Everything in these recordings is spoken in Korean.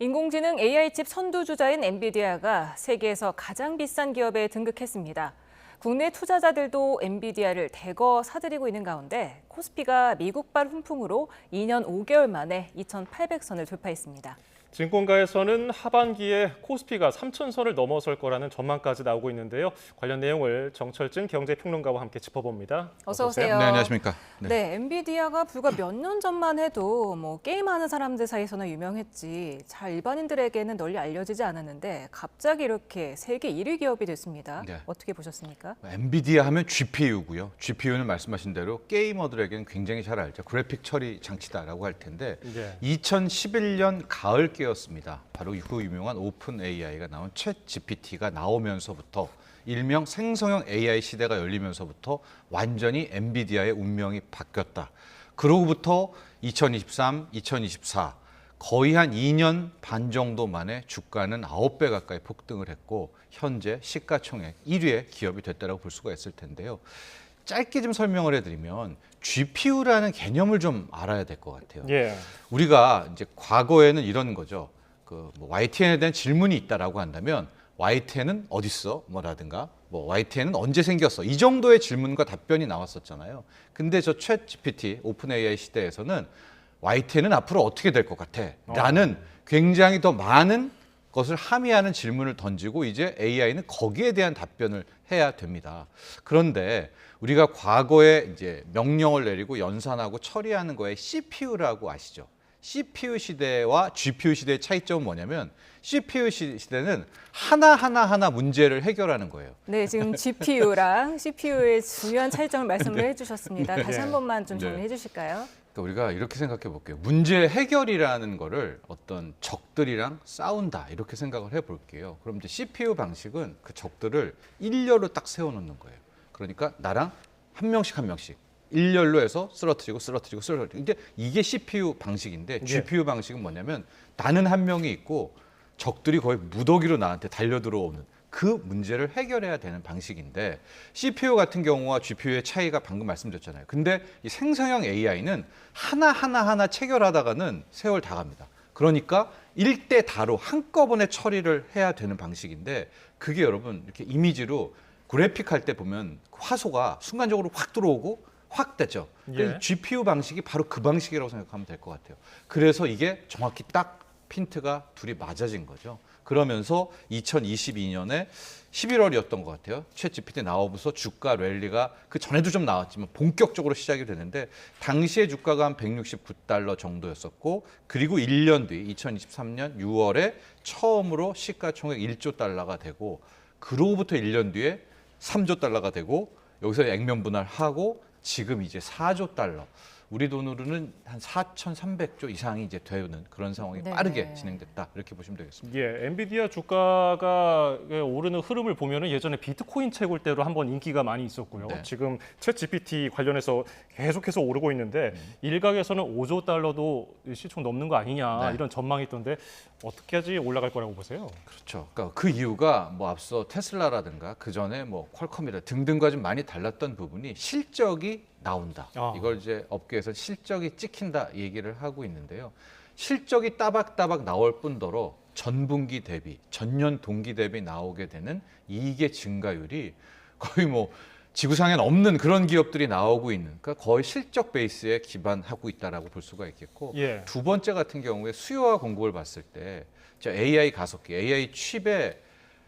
인공지능 AI칩 선두주자인 엔비디아가 세계에서 가장 비싼 기업에 등극했습니다. 국내 투자자들도 엔비디아를 대거 사들이고 있는 가운데 코스피가 미국발 훈풍으로 2년 5개월 만에 2,800선을 돌파했습니다. 증권가에서는 하반기에 코스피가 3,000선을 넘어설 거라는 전망까지 나오고 있는데요. 관련 내용을 정철진 경제평론가와 함께 짚어봅니다. 어서 오세요. 네, 안녕하십니까. 네, 엔비디아가 불과 몇 년 전만 해도 게임하는 사람들 사이에서는 유명했지 잘 일반인들에게는 널리 알려지지 않았는데 갑자기 이렇게 세계 1위 기업이 됐습니다. 네. 어떻게 보셨습니까? 엔비디아 하면 GPU고요. GPU는 말씀하신 대로 게이머들에게는 굉장히 잘 알죠. 그래픽 처리 장치다라고 할 텐데 네. 2011년 가을께였습니다. 바로 그 유명한 오픈 AI가 나온 챗 GPT가 나오면서부터 일명 생성형 AI 시대가 열리면서부터 완전히 엔비디아의 운명이 바뀌었다. 그로부터 2023, 2024 거의 한 2년 반 정도 만에 주가는 9배 가까이 폭등을 했고 현재 시가총액 1위의 기업이 됐다고 볼 수가 있을 텐데요. 짧게 좀 설명을 해드리면 GPU라는 개념을 좀 알아야 될 것 같아요. 예. 우리가 이제 과거에는 이런 거죠. YTN에 대한 질문이 있다라고 한다면 YTN은 어디 있어? 뭐라든가 YTN은 언제 생겼어? 이 정도의 질문과 답변이 나왔었잖아요. 근데 저 챗 GPT 오픈 AI 시대에서는 YTN은 앞으로 어떻게 될 것 같아? 라는 굉장히 더 많은 것을 함의하는 질문을 던지고 이제 AI는 거기에 대한 답변을 해야 됩니다. 그런데 우리가 과거에 이제 명령을 내리고 연산하고 처리하는 거에 CPU라고 아시죠? CPU 시대와 GPU 시대의 차이점은 뭐냐면 CPU 시대는 하나 문제를 해결하는 거예요. 네, 지금 GPU랑 CPU의 중요한 차이점을 말씀을 해주셨습니다. 다시 한 번만 좀 네. 정리해 주실까요? 그러니까 우리가 이렇게 생각해 볼게요. 문제 해결이라는 거를 어떤 적들이랑 싸운다 이렇게 생각을 해 볼게요. 그럼 이제 CPU 방식은 그 적들을 일렬로 딱 세워놓는 거예요. 그러니까 나랑 한 명씩 일렬로 해서 쓰러뜨리고. 이게 CPU 방식인데 GPU 방식은 뭐냐면 나는 한 명이 있고 적들이 거의 무더기로 나한테 달려들어오는 그 문제를 해결해야 되는 방식인데 CPU 같은 경우와 GPU의 차이가 방금 말씀드렸잖아요. 근데 이 생성형 AI는 하나 체결하다가는 세월 다 갑니다. 그러니까 일대 다로 한꺼번에 처리를 해야 되는 방식인데 그게 여러분 이렇게 이미지로 그래픽 할 때 보면 화소가 순간적으로 확 들어오고 확 됐죠. 예. GPU 방식이 바로 그 방식이라고 생각하면 될 것 같아요. 그래서 이게 정확히 딱 핀트가 둘이 맞아진 거죠. 그러면서 2022년에 11월이었던 것 같아요. 챗 GPT 나오면서 주가 랠리가 그 전에도 좀 나왔지만 본격적으로 시작이 되는데 당시에 주가가 한 169달러 정도였었고 그리고 1년 뒤 2023년 6월에 처음으로 시가총액 1조 달러가 되고 그로부터 1년 뒤에 3조 달러가 되고 여기서 액면 분할하고 지금 이제 4조 달러. 우리 돈으로는 한 4,300조 이상이 이제 되는 그런 상황이 네. 빠르게 진행됐다. 이렇게 보시면 되겠습니다. 예, 엔비디아 주가가 오르는 흐름을 보면은 예전에 비트코인 채굴 때로 한번 인기가 많이 있었고요. 네. 지금 챗 GPT 관련해서 계속해서 오르고 있는데 일각에서는 5조 달러도 시총 넘는 거 아니냐 네. 이런 전망이 있던데 어떻게까지 올라갈 거라고 보세요? 그렇죠. 그러니까 그 이유가 앞서 테슬라라든가 그 전에 퀄컴이라 등등과 좀 많이 달랐던 부분이 실적이 나온다. 이걸 이제 업계에서 실적이 찍힌다 얘기를 하고 있는데요. 실적이 따박따박 나올 뿐더러 전분기 대비, 전년 동기 대비 나오게 되는 이익의 증가율이 거의 지구상엔 없는 그런 기업들이 나오고 있는, 그러니까 거의 실적 베이스에 기반하고 있다라고 볼 수가 있겠고, 예. 두 번째 같은 경우에 수요와 공급을 봤을 때 AI 가속기, AI 칩의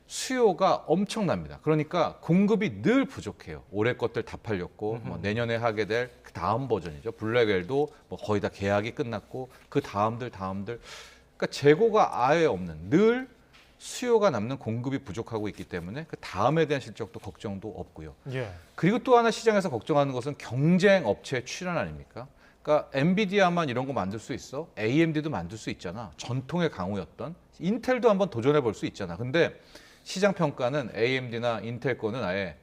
수요가 엄청납니다. 그러니까 공급이 늘 부족해요. 올해 것들 다 팔렸고 내년에 하게 될 그 다음 버전이죠. 블랙웰도 거의 다 계약이 끝났고 그 다음들. 그러니까 재고가 아예 없는 늘 수요가 남는 공급이 부족하고 있기 때문에 그 다음에 대한 실적도 걱정도 없고요. 예. 그리고 또 하나 시장에서 걱정하는 것은 경쟁 업체의 출현 아닙니까? 그러니까 엔비디아만 이런 거 만들 수 있어? AMD도 만들 수 있잖아. 전통의 강호였던 인텔도 한번 도전해 볼 수 있잖아. 근데 시장 평가는 AMD나 인텔 거는 아예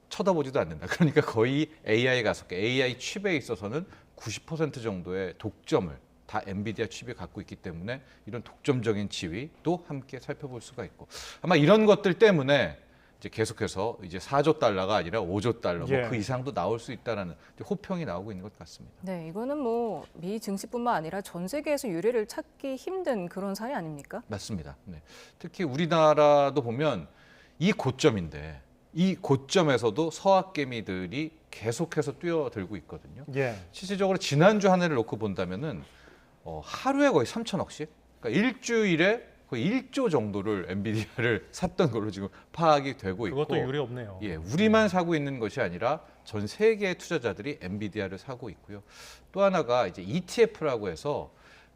쳐다보지도 않는다. 그러니까 거의 AI 가속기, AI 칩에 있어서는 90% 정도의 독점을 다 엔비디아 칩이 갖고 있기 때문에 이런 독점적인 지위도 함께 살펴볼 수가 있고 아마 이런 것들 때문에 이제 계속해서 이제 4조 달러가 아니라 5조 달러 예. 뭐 그 이상도 나올 수 있다라는 호평이 나오고 있는 것 같습니다. 네, 이거는 뭐 미 증시뿐만 아니라 전 세계에서 유례를 찾기 힘든 그런 사례 아닙니까? 맞습니다. 네. 특히 우리나라도 보면 이 고점인데 이 고점에서도 서학개미들이 계속해서 뛰어들고 있거든요. 예. 실질적으로 지난주 한 해를 놓고 본다면은 하루에 거의 3천억씩, 그러니까 일주일에 거의 1조 정도를 엔비디아를 샀던 걸로 지금 파악이 되고 있고, 그것도 유례 없네요. 예, 우리만 사고 있는 것이 아니라 전 세계의 투자자들이 엔비디아를 사고 있고요. 또 하나가 이제 ETF라고 해서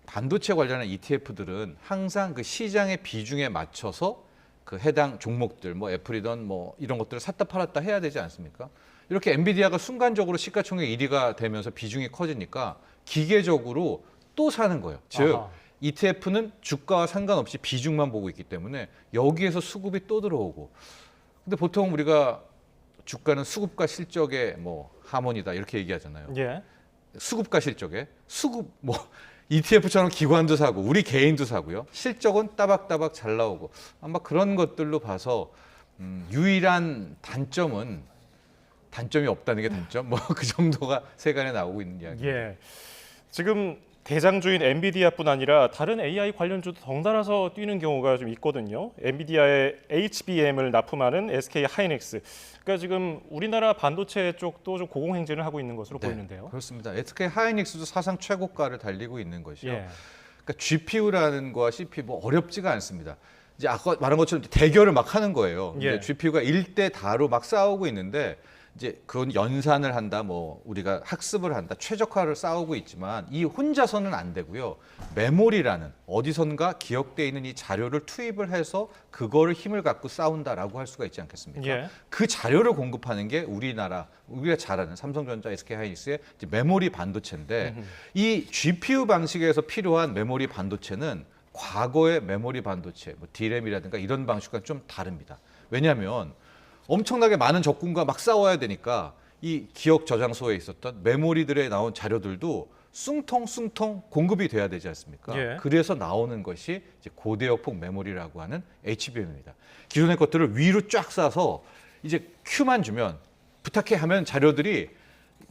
반도체 관련한 ETF들은 항상 그 시장의 비중에 맞춰서 그 해당 종목들, 뭐 애플이든 뭐 이런 것들을 샀다 팔았다 해야 되지 않습니까? 이렇게 엔비디아가 순간적으로 시가총액 1위가 되면서 비중이 커지니까 기계적으로 또 사는 거예요. 즉 아하. ETF는 주가와 상관없이 비중만 보고 있기 때문에 여기에서 수급이 또 들어오고. 근데 보통 우리가 주가는 수급과 실적의 뭐 하모니다 이렇게 얘기하잖아요. 예. 수급과 실적에 수급 뭐 ETF처럼 기관도 사고 우리 개인도 사고요. 실적은 따박따박 잘 나오고 아마 그런 것들로 봐서 유일한 단점은 단점이 없다는 게 단점. 뭐 그 정도가 세간에 나오고 있는 이야기. 예. 지금 대장주인 엔비디아뿐 아니라 다른 AI 관련주도 덩달아서 뛰는 경우가 좀 있거든요. 엔비디아의 HBM을 납품하는 SK 하이닉스. 그러니까 지금 우리나라 반도체 쪽도 좀 고공행진을 하고 있는 것으로 네, 보이는데요. 그렇습니다. SK 하이닉스도 사상 최고가를 달리고 있는 것이요. 예. 그러니까 GPU라는 거와 CPU 뭐 어렵지가 않습니다. 이제 아까 말한 것처럼 대결을 막 하는 거예요. 근데 예. GPU가 1대 다로 막 싸우고 있는데 이제 그건 연산을 한다, 뭐 우리가 학습을 한다, 최적화를 싸우고 있지만 이 혼자서는 안 되고요. 메모리라는 어디선가 기억돼 있는 이 자료를 투입을 해서 그거를 힘을 갖고 싸운다라고 할 수가 있지 않겠습니까? 예. 그 자료를 공급하는 게 우리가 잘 아는 삼성전자, SK하이닉스의 메모리 반도체인데 이 GPU 방식에서 필요한 메모리 반도체는 과거의 메모리 반도체, 뭐 D램이라든가 이런 방식과 좀 다릅니다. 왜냐하면 엄청나게 많은 적군과 막 싸워야 되니까 이 기억 저장소에 있었던 메모리들에 나온 자료들도 숭텅숭텅 공급이 돼야 되지 않습니까? 예. 그래서 나오는 것이 이제 고대역폭 메모리라고 하는 HBM입니다. 기존의 것들을 위로 쫙 싸서 이제 큐만 주면 부탁해 하면 자료들이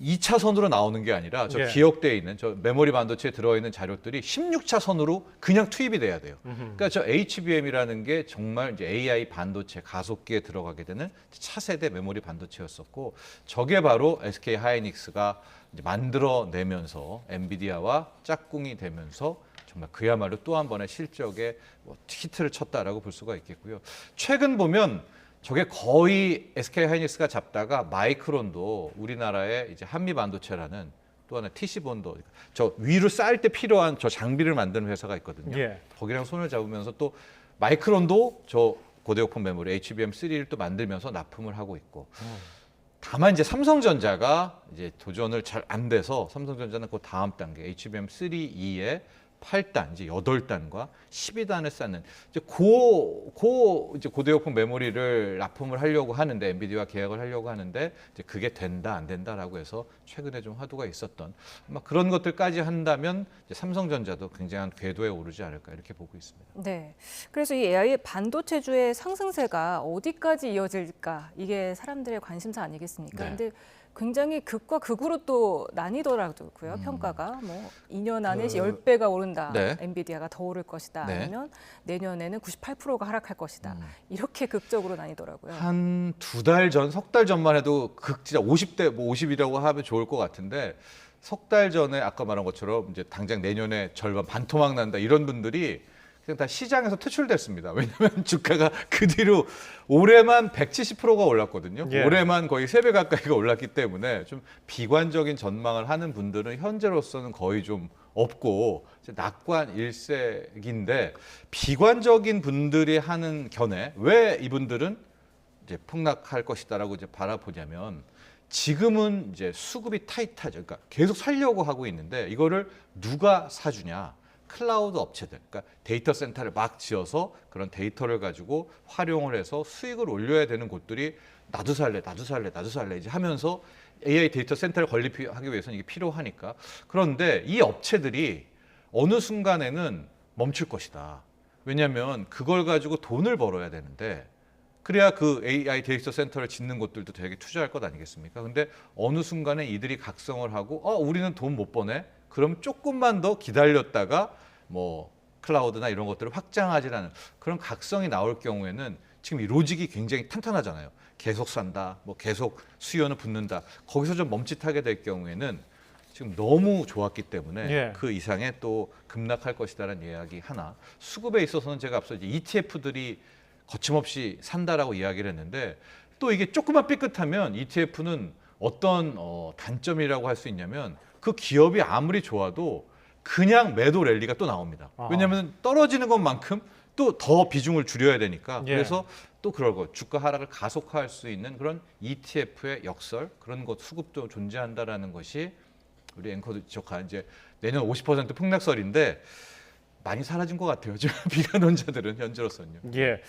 2차선으로 나오는 게 아니라 저 예. 기억되어 있는 저 메모리 반도체에 들어있는 자료들이 16차선으로 그냥 투입이 돼야 돼요. 그러니까 저 HBM이라는 게 정말 이제 AI 반도체 가속기에 들어가게 되는 차세대 메모리 반도체였었고 저게 바로 SK 하이닉스가 이제 만들어내면서 엔비디아와 짝꿍이 되면서 정말 그야말로 또 한 번의 실적에 뭐 히트를 쳤다라고 볼 수가 있겠고요. 최근 보면 저게 거의 SK 하이닉스가 잡다가 마이크론도 우리나라의 이제 한미 반도체라는 또 하나 TC본도 저 위로 쌓을 때 필요한 저 장비를 만드는 회사가 있거든요. 예. 거기랑 손을 잡으면서 또 마이크론도 저 고대역폭 메모리 HBM3를 또 만들면서 납품을 하고 있고. 다만 이제 삼성전자가 이제 도전을 잘 안 돼서 삼성전자는 그 다음 단계 HBM3E의 8단, 이제 8단과 12단을 쌓는 이제 이제 고대역폭 메모리를 납품을 하려고 하는데 엔비디아와 계약을 하려고 하는데 이제 그게 된다 안 된다라고 해서 최근에 좀 화두가 있었던 아마 그런 것들까지 한다면 이제 삼성전자도 굉장한 궤도에 오르지 않을까 이렇게 보고 있습니다. 네. 그래서 이 AI 반도체주의 상승세가 어디까지 이어질까 이게 사람들의 관심사 아니겠습니까? 네. 근데 굉장히 극과 극으로 또 나뉘더라고요. 평가가 뭐 2년 안에 10배가 오른다. 네. 엔비디아가 더 오를 것이다. 네. 아니면 내년에는 98%가 하락할 것이다. 이렇게 극적으로 나뉘더라고요. 한 2달 전, 석 달 전만 해도 진짜 50대 뭐 50이라고 하면 좋을 것 같은데 석 달 전에 아까 말한 것처럼 이제 당장 내년에 절반 반토막 난다 이런 분들이 그냥 다 시장에서 퇴출됐습니다. 왜냐하면 주가가 그 뒤로 올해만 170%가 올랐거든요. 예. 올해만 거의 3배 가까이가 올랐기 때문에 좀 비관적인 전망을 하는 분들은 현재로서는 거의 좀 없고 이제 낙관 일색인데 비관적인 분들이 하는 견해 왜 이분들은 이제 폭락할 것이다라고 이제 바라보냐면 지금은 이제 수급이 타이트하죠. 그러니까 계속 살려고 하고 있는데 이거를 누가 사주냐? 클라우드 업체들, 그러니까 데이터 센터를 막 지어서 그런 데이터를 가지고 활용을 해서 수익을 올려야 되는 곳들이 나도 살래 이제 하면서 AI 데이터 센터를 건립하기 위해서는 이게 필요하니까. 그런데 이 업체들이 어느 순간에는 멈출 것이다. 왜냐하면 그걸 가지고 돈을 벌어야 되는데 그래야 그 AI 데이터 센터를 짓는 곳들도 되게 투자할 것 아니겠습니까? 근데 어느 순간에 이들이 각성을 하고 우리는 돈 못 버네. 그럼 조금만 더 기다렸다가 뭐 클라우드나 이런 것들을 확장하지라는 그런 각성이 나올 경우에는 지금 이 로직이 굉장히 탄탄하잖아요. 계속 산다, 뭐 계속 수요는 붙는다. 거기서 좀 멈칫하게 될 경우에는 지금 너무 좋았기 때문에 예. 그 이상의 또 급락할 것이다라는 이야기 하나. 수급에 있어서는 제가 앞서 이제 ETF들이 거침없이 산다라고 이야기를 했는데 또 이게 조금만 삐끗하면 ETF는 어떤 단점이라고 할 수 있냐면 그 기업이 아무리 좋아도 그냥 매도 랠리가 또 나옵니다. 왜냐하면 떨어지는 것만큼 또 더 비중을 줄여야 되니까. 예. 그래서 또 그러고 주가 하락을 가속화할 수 있는 그런 ETF의 역설 그런 것 수급도 존재한다라는 것이 우리 앵커도 지적한 이제 내년 50% 폭락설인데 많이 사라진 것 같아요. 지금 비관론자들은 현재로서는요. 예.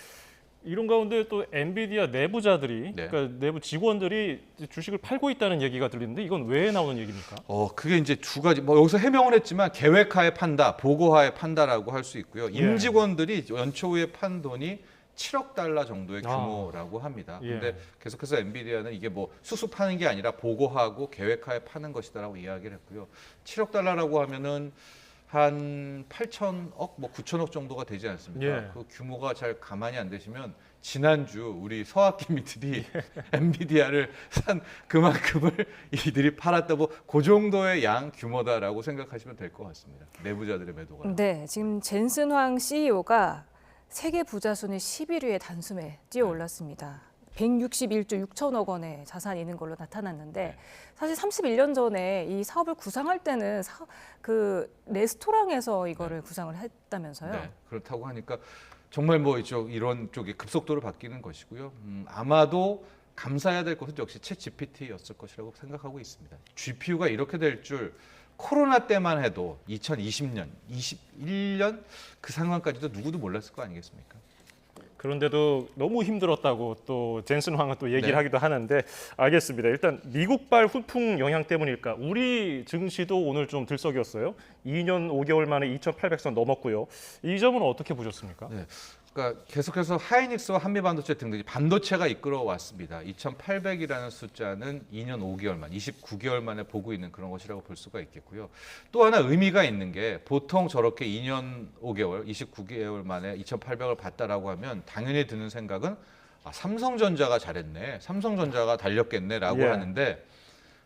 이런 가운데 또 엔비디아 내부자들이 네. 그러니까 내부 직원들이 주식을 팔고 있다는 얘기가 들리는데 이건 왜 나오는 얘기입니까? 그게 이제 두 가지 뭐 여기서 해명을 했지만 계획하에 판다, 보고하에 판다라고 할 수 있고요. 예. 임직원들이 연초 후에 판 돈이 7억 달러 정도의 규모라고 합니다. 예. 근데 계속해서 엔비디아는 이게 뭐 수습하는 게 아니라 보고하고 계획하에 파는 것이다라고 이야기를 했고요. 7억 달러라고 하면은 한 8천억, 뭐 9천억 정도가 되지 않습니까? 예. 그 규모가 잘 가만히 안 되시면 지난주 우리 서학기미들이 엔비디아를 산 그만큼을 이들이 팔았다고 그 정도의 양 규모다라고 생각하시면 될 것 같습니다. 내부자들의 매도가. 네, 지금 젠슨 황 CEO가 세계 부자 순위 11위에 단숨에 뛰어 올랐습니다. 161조 6천억 원의 자산이 있는 걸로 나타났는데 사실 31년 전에 이 사업을 구상할 때는 그 레스토랑에서 이거를 구상을 했다면서요. 네, 그렇다고 하니까 정말 뭐 이런 쪽이 급속도로 바뀌는 것이고요. 아마도 감사해야 될 것은 역시 챗 GPT였을 것이라고 생각하고 있습니다. GPU가 이렇게 될 줄 코로나 때만 해도 2020년, 21년 그 상황까지도 누구도 몰랐을 거 아니겠습니까? 그런데도 너무 힘들었다고 또 젠슨 황은 또 얘기를 네. 하기도 하는데 알겠습니다. 일단 미국발 훈풍 영향 때문일까? 우리 증시도 오늘 좀 들썩였어요. 2년 5개월 만에 2,800선 넘었고요. 이 점은 어떻게 보셨습니까? 네. 그러니까 계속해서 하이닉스와 한미반도체 등등이 반도체가 이끌어 왔습니다. 2,800이라는 숫자는 2년 5개월 만, 29개월 만에 보고 있는 그런 것이라고 볼 수가 있겠고요. 또 하나 의미가 있는 게 보통 저렇게 2년 5개월, 29개월 만에 2,800을 봤다라고 하면 당연히 드는 생각은 삼성전자가 잘했네, 삼성전자가 달렸겠네라고 예. 하는데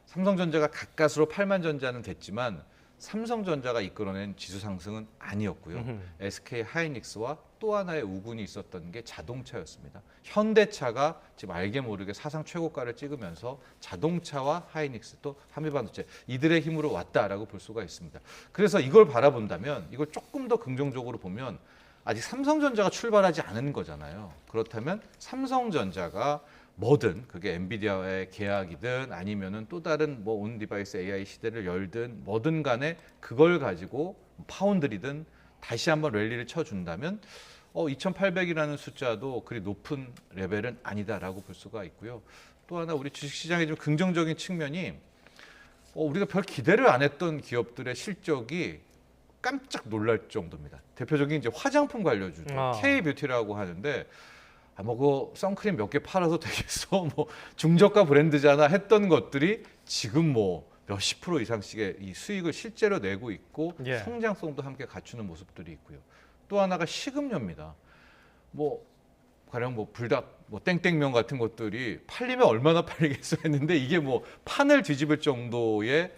삼성전자가 가까스로 8만 전자는 됐지만 삼성전자가 이끌어낸 지수 상승은 아니었고요. SK 하이닉스와 또 하나의 우군이 있었던 게 자동차였습니다. 현대차가 지금 알게 모르게 사상 최고가를 찍으면서 자동차와 하이닉스 또 한미반도체 이들의 힘으로 왔다라고 볼 수가 있습니다. 그래서 이걸 바라본다면 이걸 조금 더 긍정적으로 보면 아직 삼성전자가 출발하지 않은 거잖아요. 그렇다면 삼성전자가 뭐든 그게 엔비디아와의 계약이든 아니면은 또 다른 뭐 온 디바이스 AI 시대를 열든 뭐든 간에 그걸 가지고 파운드리든 다시 한번 랠리를 쳐준다면 2,800이라는 숫자도 그리 높은 레벨은 아니다라고 볼 수가 있고요. 또 하나 우리 주식시장의 좀 긍정적인 측면이 우리가 별 기대를 안 했던 기업들의 실적이 깜짝 놀랄 정도입니다. 대표적인 이제 화장품 관련주죠. K-뷰티라고 하는데 뭐 그 선크림 몇 개 팔아도 되겠어, 뭐 중저가 브랜드잖아 했던 것들이 지금 뭐 몇십 프로 이상씩의 이 수익을 실제로 내고 있고 예. 성장성도 함께 갖추는 모습들이 있고요. 또 하나가 식음료입니다. 뭐 가령 뭐 불닭, 뭐 땡땡면 같은 것들이 팔리면 얼마나 팔리겠어 했는데 이게 뭐 판을 뒤집을 정도의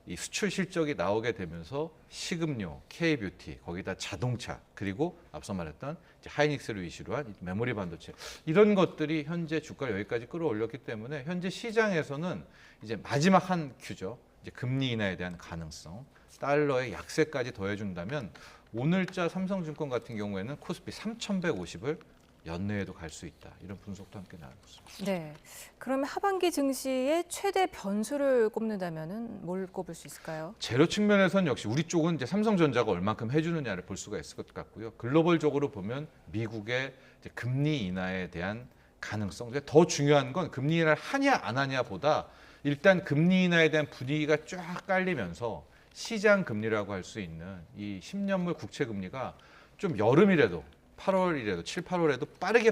이 수출 실적이 나오게 되면서 식음료, K-뷰티, 거기다 자동차, 그리고 앞서 말했던 이제 하이닉스를 위시로 한 메모리 반도체 이런 것들이 현재 주가를 여기까지 끌어올렸기 때문에 현재 시장에서는 이제 마지막 한 큐죠. 이제 금리 인하에 대한 가능성, 달러의 약세까지 더해준다면 오늘자 삼성증권 같은 경우에는 코스피 3,150을 연내에도 갈 수 있다. 이런 분석도 함께 나오고 있습니다. 네. 그러면 하반기 증시의 최대 변수를 꼽는다면은 뭘 꼽을 수 있을까요? 재료 측면에서는 역시 우리 쪽은 이제 삼성전자가 얼만큼 해주느냐를 볼 수가 있을 것 같고요. 글로벌적으로 보면 미국의 이제 금리 인하에 대한 가능성. 더 중요한 건 금리 인하를 하냐 안 하냐보다 일단 금리 인하에 대한 분위기가 쫙 깔리면서 시장 금리라고 할 수 있는 이 10년물 국채 금리가 좀 여름이라도 8월이라도 7, 8월에도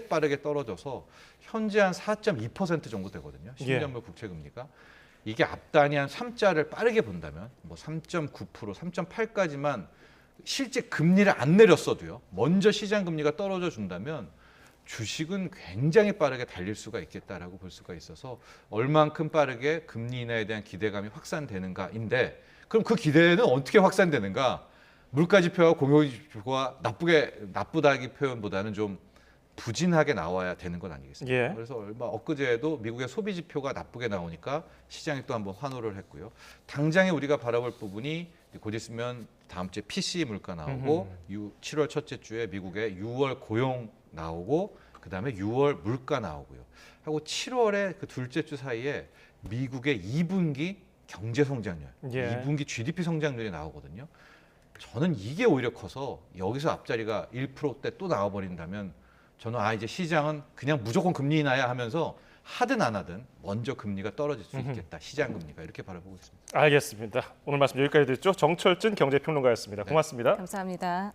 빠르게 떨어져서 현재 한 4.2% 정도 되거든요. 10년물 국채 금리가. 이게 앞단이 한 3자를 빠르게 본다면 뭐 3.9%, 3.8까지만 실제 금리를 안 내렸어도요. 먼저 시장 금리가 떨어져 준다면 주식은 굉장히 빠르게 달릴 수가 있겠다라고 볼 수가 있어서 얼만큼 빠르게 금리 인하에 대한 기대감이 확산되는가인데 그럼 그 기대는 어떻게 확산되는가? 물가지표와 공여지표가 나쁘다기 표현보다는 좀 부진하게 나와야 되는 것 아니겠습니까? 예. 그래서 얼마 엊그제도 미국의 소비 지표가 나쁘게 나오니까 시장이 또 한번 환호를 했고요. 당장에 우리가 바라볼 부분이 곧 있으면 다음 주에 PCE 물가 나오고 7월 첫째 주에 미국의 6월 고용 나오고 그다음에 6월 물가 나오고요. 하고 7월에 그 둘째 주 사이에 미국의 2분기 경제 성장률, 예. 2분기 GDP 성장률이 나오거든요. 저는 이게 오히려 커서 여기서 앞자리가 1%대 또 나와버린다면 저는 이제 시장은 그냥 무조건 금리 인하야 하면서 하든 안 하든 먼저 금리가 떨어질 수 있겠다. 시장 금리가 이렇게 바라보고 있습니다. 알겠습니다. 오늘 말씀 여기까지 듣죠. 정철진 경제평론가였습니다. 고맙습니다. 감사합니다.